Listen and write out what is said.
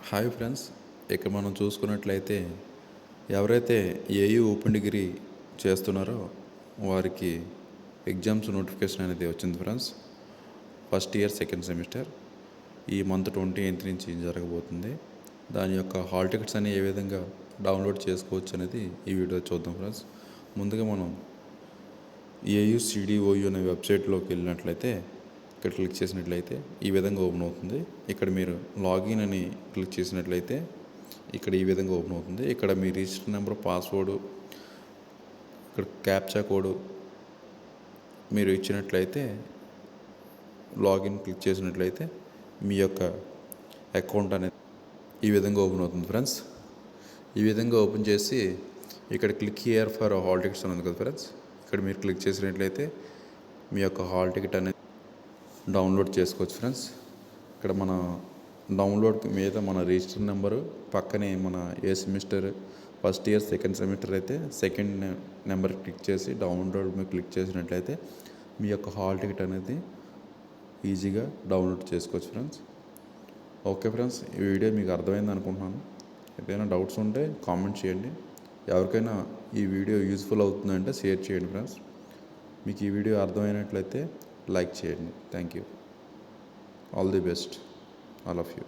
Hi friends, ఇక్కడ మనం చూసుకున్నట్లయితే ఎవరైతే ఏయూ ఓపెన్ డిగ్రీ చేస్తున్నారో వారికి ఎగ్జామ్స్ నోటిఫికేషన్ అనేది వచ్చింది friends. First year second semester ఈ మంత్ 28 నుంచి జరగబోతుంది. దాని యొక్క హాల్ టికెట్స్ అని ఏ విధంగా డౌన్లోడ్ చేసుకోవచ్చు అనేది ఈ వీడియో చూద్దాం ఫ్రెండ్స్. ముందుగా మనం ఏయుసిడిఓయు అనే వెబ్సైట్లోకి వెళ్ళినట్లయితే ఇక్కడ క్లిక్ చేసినట్లయితే ఈ విధంగా ఓపెన్ అవుతుంది. ఇక్కడ మీరు లాగిన్ అని క్లిక్ చేసినట్లయితే ఇక్కడ ఈ విధంగా ఓపెన్ అవుతుంది. ఇక్కడ మీ రిజిస్టర్ నెంబర్, పాస్వర్డ్, ఇక్కడ క్యాప్చా కోడ్ మీరు ఇచ్చినట్లయితే లాగిన్ క్లిక్ చేసినట్లయితే మీ యొక్క అకౌంట్ అనేది ఈ విధంగా ఓపెన్ అవుతుంది ఫ్రెండ్స్. ఈ విధంగా ఓపెన్ చేసి ఇక్కడ click here for all tickets అని ఉంది కదా ఫ్రెండ్స్. ఇక్కడ మీరు క్లిక్ చేసినట్లయితే మీ యొక్క హాల్ టికెట్ అనేది డౌన్లోడ్ చేసుకోవచ్చు ఫ్రెండ్స్. ఇక్కడ మన డౌన్లోడ్ మీద మన రిజిస్టర్ నెంబరు పక్కనే మన ఏ semester first year second semester అయితే సెకండ్ నెంబర్ క్లిక్ చేసి డౌన్లోడ్ మీద క్లిక్ చేసినట్లయితే మీ యొక్క హాల్ టికెట్ అనేది ఈజీగా డౌన్లోడ్ చేసుకోవచ్చు ఫ్రెండ్స్. ఓకే ఫ్రెండ్స్, ఈ వీడియో మీకు అర్థమైంది అనుకుంటున్నాను. ఏదైనా డౌట్స్ ఉంటే కామెంట్ చేయండి. ఎవరికైనా ఈ వీడియో యూస్ఫుల్ అవుతుందంటే షేర్ చేయండి ఫ్రెండ్స్. మీకు ఈ వీడియో అర్థమైనట్లయితే లైక్ చేయండి. Thank you. All the best all of you.